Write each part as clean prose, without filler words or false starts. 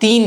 3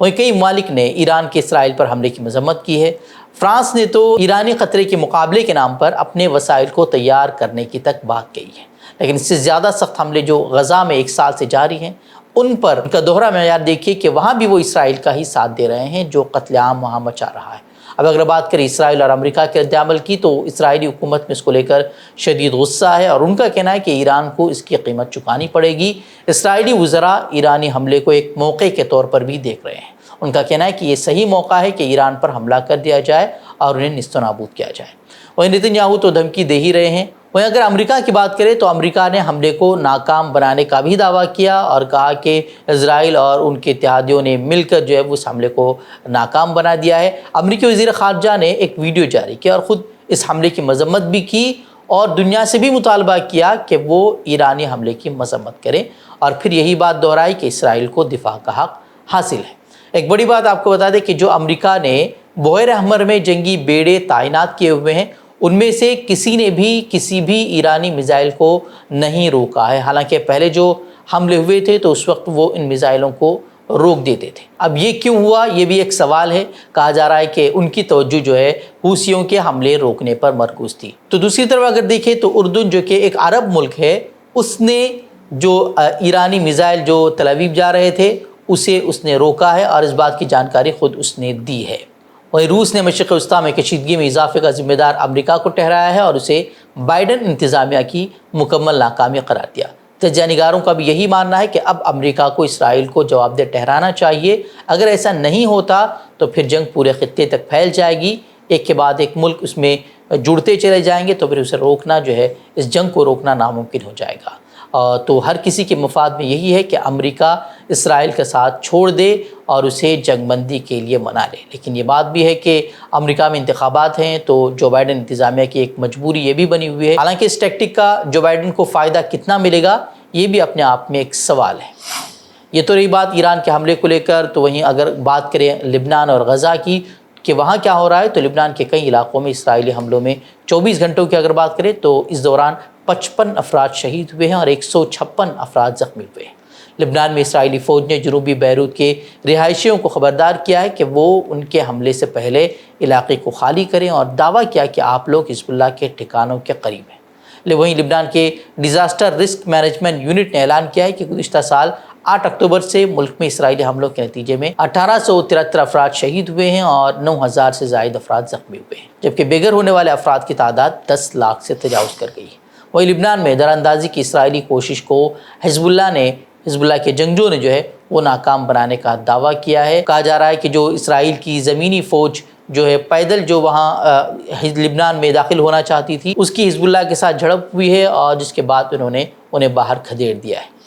وہیں کئی ممالک نے ایران کے اسرائیل پر حملے کی مذمت کی ہے۔ فرانس نے تو ایرانی خطرے کے مقابلے کے نام پر اپنے وسائل کو تیار کرنے کی تک بات کہی ہے، لیکن اس سے زیادہ سخت حملے جو غزہ میں 1 سال سے جاری ہیں ان پر ان کا دوہرا معیار دیکھیے کہ وہاں بھی وہ اسرائیل کا ہی ساتھ دے رہے ہیں جو قتل عام وہاں مچا رہا ہے۔ اب اگر بات کریں اسرائیل اور امریکہ کے رد عمل کی، تو اسرائیلی حکومت میں اس کو لے کر شدید غصہ ہے اور ان کا کہنا ہے کہ ایران کو اس کی قیمت چکانی پڑے گی۔ اسرائیلی وزراء ایرانی حملے کو ایک موقع کے طور پر بھی دیکھ رہے ہیں۔ ان کا کہنا ہے کہ یہ صحیح موقع ہے کہ ایران پر حملہ کر دیا جائے اور انہیں نیست و نابود کیا جائے۔ وہیں نتن یاہو تو دھمکی دے ہی رہے ہیں۔ وہیں اگر امریکہ کی بات کریں تو امریکہ نے حملے کو ناکام بنانے کا بھی دعویٰ کیا اور کہا کہ اسرائیل اور ان کے اتحادیوں نے مل کر جو ہے اس حملے کو ناکام بنا دیا ہے۔ امریکی وزیر خارجہ نے ایک ویڈیو جاری کیا اور خود اس حملے کی مذمت بھی کی اور دنیا سے بھی مطالبہ کیا کہ وہ ایرانی حملے کی مذمت کریں، اور پھر یہی بات دہرائی کہ اسرائیل کو دفاع کا حق حاصل ہے۔ ایک بڑی بات آپ کو بتا دیں کہ جو امریکہ نے بحیر احمر میں جنگی بیڑے تعینات کیے ہوئے ہیں ان میں سے کسی نے بھی کسی بھی ایرانی میزائل کو نہیں روکا ہے، حالانکہ پہلے جو حملے ہوئے تھے تو اس وقت وہ ان میزائلوں کو روک دیتے تھے۔ اب یہ کیوں ہوا، یہ بھی ایک سوال ہے۔ کہا جا رہا ہے کہ ان کی توجہ جو ہے حوثیوں کے حملے روکنے پر مرکوز تھی۔ تو دوسری طرف اگر دیکھیں تو اردن جو کہ ایک عرب ملک ہے، اس نے جو ایرانی میزائل جو تل ابیب جا رہے تھے اسے اس نے روکا ہے اور اس بات کی جانکاری خود اس نے دی ہے۔ وہیں روس نے مشرق وسطیٰ میں کشیدگی میں اضافے کا ذمہ دار امریکہ کو ٹھہرایا ہے اور اسے بائیڈن انتظامیہ کی مکمل ناکامی قرار دیا۔ تجزیہ نگاروں کا بھی یہی ماننا ہے کہ اب امریکہ کو اسرائیل کو جواب دہ ٹھہرانا چاہیے۔ اگر ایسا نہیں ہوتا تو پھر جنگ پورے خطے تک پھیل جائے گی، ایک کے بعد ایک ملک اس میں جڑتے چلے جائیں گے، تو پھر اسے روکنا جو ہے، اس جنگ کو روکنا ناممکن ہو جائے گا۔ تو ہر کسی کے مفاد میں یہی ہے کہ امریکہ اسرائیل کا ساتھ چھوڑ دے اور اسے جنگ بندی کے لیے منا لے۔ لیکن یہ بات بھی ہے کہ امریکہ میں انتخابات ہیں تو جو بائیڈن انتظامیہ کی ایک مجبوری یہ بھی بنی ہوئی ہے۔ حالانکہ اس ٹیکٹک کا جو بائیڈن کو فائدہ کتنا ملے گا یہ بھی اپنے آپ میں ایک سوال ہے۔ یہ تو رہی بات ایران کے حملے کو لے کر۔ تو وہیں اگر بات کریں لبنان اور غزہ کی کہ وہاں کیا ہو رہا ہے، تو لبنان کے کئی علاقوں میں اسرائیلی حملوں میں 24 گھنٹوں کی اگر بات کریں تو اس دوران 55 افراد شہید ہوئے ہیں اور 156 افراد زخمی ہوئے ہیں۔ لبنان میں اسرائیلی فوج نے جنوبی بیروت کے رہائشیوں کو خبردار کیا ہے کہ وہ ان کے حملے سے پہلے علاقے کو خالی کریں اور دعویٰ کیا کہ آپ لوگ حزب اللہ کے ٹھکانوں کے قریب ہیں۔ وہیں لبنان کے ڈیزاسٹر رسک مینجمنٹ یونٹ نے اعلان کیا ہے کہ گزشتہ سال 8 اکتوبر سے ملک میں اسرائیلی حملوں کے نتیجے میں 1873 افراد شہید ہوئے ہیں اور 9000 سے زائد افراد زخمی ہوئے ہیں، جبکہ بے گھر ہونے والے افراد کی تعداد 10 لاکھ سے تجاوز کر گئی ہے۔ وہیں لبنان میں دراندازی کی اسرائیلی کوشش کو حزب اللہ کے جنگجوؤں نے جو ہے وہ ناکام بنانے کا دعویٰ کیا ہے۔ کہا جا رہا ہے کہ جو اسرائیل کی زمینی فوج جو ہے پیدل جو وہاں لبنان میں داخل ہونا چاہتی تھی اس کی حزب اللہ کے ساتھ جھڑپ ہوئی ہے اور جس کے بعد انہوں نے انہیں باہر کھدیڑ دیا ہے۔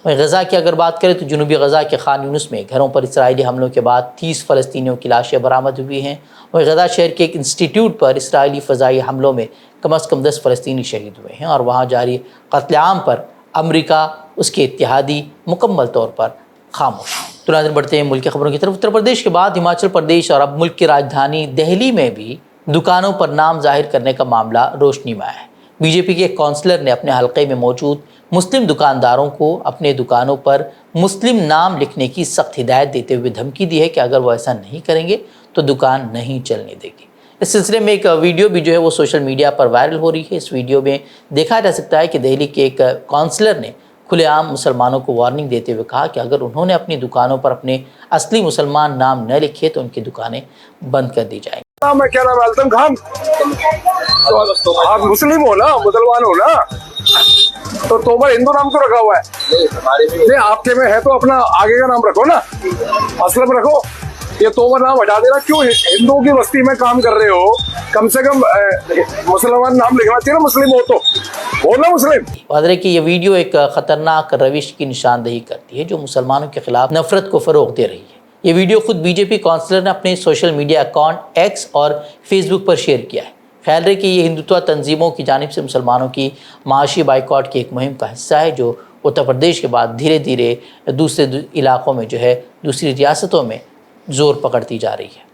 وہیں غزہ کی اگر بات کریں تو جنوبی غزہ کے خان یونس میں گھروں پر اسرائیلی حملوں کے بعد 30 فلسطینیوں کی لاشیں برآمد ہوئی ہیں۔ وہیں غزہ شہر کے ایک انسٹیٹیوٹ پر اسرائیلی فضائی حملوں میں کم از کم 10 فلسطینی شہید ہوئے ہیں اور وہاں جاری قتل عام پر امریکہ اس کے اتحادی مکمل طور پر خاموش ہیں۔ تو ناظرین بڑھتے ہیں ملک کی خبروں کی طرف۔ اتر پردیش کے بعد ہماچل پردیش اور اب ملک کی راجدھانی دہلی میں بھی دکانوں پر نام ظاہر کرنے کا معاملہ روشنی میں آیا ہے۔ بی جے پی کے ایک کونسلر نے اپنے حلقے میں موجود مسلم دکانداروں کو اپنے دکانوں پر مسلم نام لکھنے کی سخت ہدایت دیتے ہوئے دھمکی دی ہے کہ اگر وہ ایسا نہیں کریں گے تو دکان نہیں چلنے دے گی۔ اس سلسلے میں ایک ویڈیو بھی جو ہے وہ سوشل میڈیا پر وائرل ہو رہی ہے۔ اس ویڈیو میں دیکھا جا سکتا ہے کہ دہلی کے ایک کونسلر نے کھلے عام مسلمانوں کو وارننگ دیتے ہوئے کہا کہ اگر انہوں نے اپنی دکانوں پر اپنے اصلی مسلمان نام نہ لکھے تو ان کی دکانیں بند کر دی جائیں گی۔ میں کیا نام ہے التم خان، آپ مسلم ہو نا، مسلمان ہو نا، تو تومر ہندو نام تو رکھا ہوا ہے؟ نہیں، آپ کے میں ہے تو اپنا آگے کا نام رکھو نا، اسلم رکھو۔ یہ تومر نام ہٹا دینا کیوں؟ ہندوؤں کی بستی میں کام کر رہے ہو، کم سے کم مسلمان نام لکھنا چاہیے نا، مسلم ہو تو بولنا مسلم۔ واضح ہے کہ یہ ویڈیو ایک خطرناک روش کی نشاندہی کرتی ہے جو مسلمانوں کے خلاف نفرت کو فروغ دے رہی ہے۔ یہ ویڈیو خود بی جے پی کونسلر نے اپنے سوشل میڈیا اکاؤنٹ ایکس اور فیس بک پر شیئر کیا ہے۔ خیال رہے کہ یہ ہندوتوا تنظیموں کی جانب سے مسلمانوں کی معاشی بائیکاٹ کی ایک مہم کا حصہ ہے جو اتر پردیش کے بعد دھیرے دھیرے دوسرے علاقوں میں جو ہے دوسری ریاستوں میں زور پکڑتی جا رہی ہے۔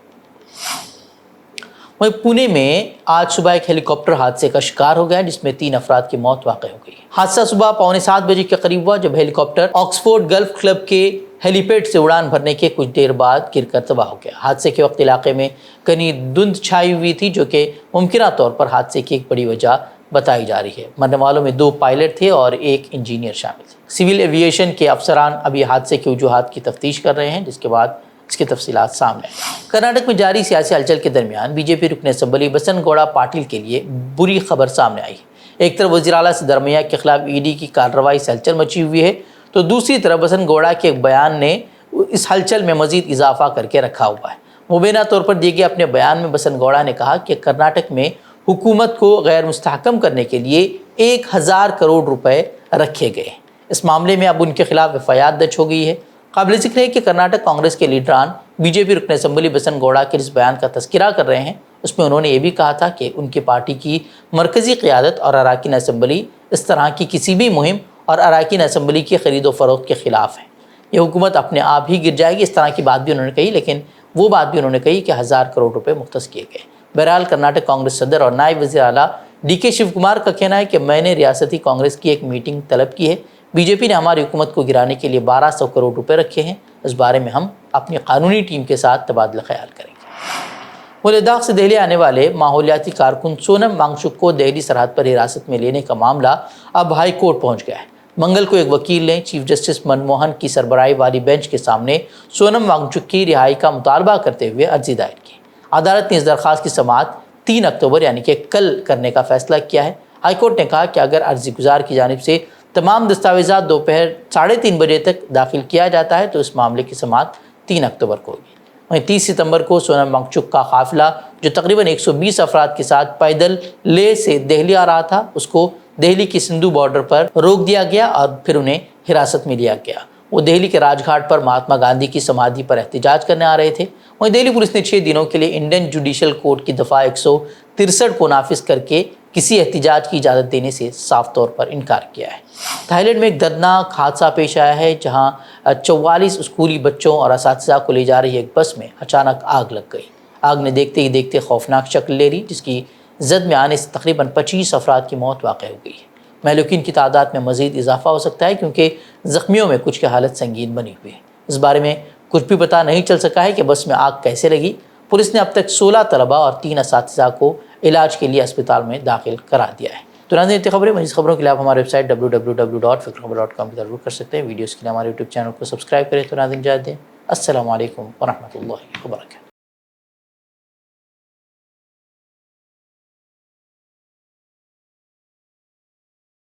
وہیں پونے میں آج صبح ایک ہیلی کاپٹر حادثے کا شکار ہو گیا جس میں 3 افراد کی موت واقع ہو گئی۔ حادثہ صبح 6:45 بجے کے قریب ہوا جب ہیلی کاپٹر آکسفورڈ گلف کلب کے ہیلی پیڈ سے اڑان بھرنے کے کچھ دیر بعد گر کر تباہ ہو گیا۔ حادثے کے وقت علاقے میں گھنی دھند چھائی ہوئی تھی، جو کہ ممکنہ طور پر حادثے کی ایک بڑی وجہ بتائی جا رہی ہے۔ مرنے والوں میں 2 پائلٹ تھے اور 1 انجینئر شامل تھے۔ سول ایویشن کے افسران ابھی حادثے کی وجوہات کی تفتیش کر رہے ہیں، جس کے بعد اس کی تفصیلات سامنے آئیں۔ کرناٹک میں جاری سیاسی ہلچل کے درمیان بی جے پی رکن اسمبلی بسن گوڑا پاٹل کے لیے بری خبر سامنے آئی ہے۔ ایک طرف وزیر اعلیٰ سدھرمیا کے خلاف ای ڈی کی کارروائی سے ہلچل مچی ہوئی ہے، تو دوسری طرف بسن گوڑا کے ایک بیان نے اس ہلچل میں مزید اضافہ کر کے رکھا ہوا ہے۔ مبینہ طور پر دیے گئے اپنے بیان میں بسن گوڑا نے کہا کہ کرناٹک میں حکومت کو غیر مستحکم کرنے کے لیے 1000 کروڑ روپے رکھے گئے ہیں۔ اس معاملے میں اب ان کے خلاف ایف آئی آر درج ہو گئی ہے۔ قابل ذکر ہے کہ کرناٹک کانگریس کے لیڈران بی جے پی رکن اسمبلی بسن گوڑا کے اس بیان کا تذکرہ کر رہے ہیں۔ اس میں انہوں نے یہ بھی کہا تھا کہ ان کی پارٹی کی مرکزی قیادت اور اراکین اسمبلی اس طرح کی کسی بھی مہم اور اراکین اسمبلی کی خرید و فروخت کے خلاف ہیں۔ یہ حکومت اپنے آپ ہی گر جائے گی، اس طرح کی بات بھی انہوں نے کہی، لیکن وہ بات بھی انہوں نے کہی کہ 1000 کروڑ روپے مختص کیے گئے۔ بہرحال کرناٹک کانگریس صدر اور نائب وزیر اعلیٰ ڈی کے شیو کمار کا کہنا ہے کہ میں نے ریاستی کانگریس کی ایک میٹنگ طلب کی ہے۔ بی جے پی نے ہماری حکومت کو گرانے کے لیے 1200 کروڑ روپے رکھے ہیں۔ اس بارے میں ہم اپنی قانونی ٹیم کے ساتھ تبادلہ خیال کریں گے۔ لداخ سے دہلی آنے والے ماحولیاتی کارکن سونم وانگچک کو دہلی سرحد پر حراست میں لینے کا معاملہ اب ہائی کورٹ پہنچ گیا ہے۔ منگل کو ایک وکیل نے چیف جسٹس منموہن کی سربراہی والی بینچ کے سامنے سونم وانگچک کی رہائی کا مطالبہ کرتے ہوئے عرضی دائر کی۔ عدالت نے اس درخواست کی سماعت 3 اکتوبر یعنی کہ کل کرنے کا فیصلہ کیا ہے۔ ہائی کورٹ نے کہا کہ اگر عرضی گزار کی جانب سے تمام دستاویزات دوپہر 3:30 بجے تک داخل کیا جاتا ہے تو اس معاملے کی سماعت 3 اکتوبر کو ہوگی۔ وہیں 30 ستمبر کو سونم وانگچک کا قافلہ جو تقریباً 120 افراد کے ساتھ پیدل لیہ سے دہلی آ رہا تھا، اس کو دہلی کی سندھو بارڈر پر روک دیا گیا اور پھر انہیں حراست میں لیا گیا۔ وہ دہلی کے راج گھاٹ پر مہاتما گاندھی کی سمادھی پر احتجاج کرنے آ رہے تھے۔ وہیں دہلی پولیس نے 6 دنوں کے لیے انڈین جوڈیشل کوڈ کی دفعہ 163 کو نافذ کر کے کسی احتجاج کی اجازت دینے سے صاف طور پر انکار کیا ہے۔ تھائی لینڈ میں ایک دردناک حادثہ پیش آیا ہے، جہاں 44 اسکولی بچوں اور اساتذہ کو لے جا رہی ایک بس میں اچانک آگ لگ گئی۔ آگ نے دیکھتے ہی دیکھتے خوفناک شکل لے لی، جس کی زد میں آنے سے تقریباً 25 افراد کی موت واقع ہو گئی ہے۔ مہلوکین کی تعداد میں مزید اضافہ ہو سکتا ہے، کیونکہ زخمیوں میں کچھ کی حالت سنگین بنی ہوئی ہے۔ اس بارے میں کچھ بھی پتہ نہیں چل سکا ہے کہ بس میں آگ کیسے لگی۔ پولیس نے اب تک 16 طلباء اور 3 اساتذہ کو علاج کے لیے اسپتال میں داخل کرا دیا ہے۔ تو ناظرین، خبریں مزید خبروں کے لیے آپ ہمارے ویب سائٹ www.fikrkhabar.com پر ضرور کر سکتے ہیں۔ ویڈیوز کے لیے ہمارے یوٹیوب چینل کو سبسکرائب کریں۔ تو ناظرین اجازت دیں، السلام علیکم ورحمۃ اللہ وبرکاتہ۔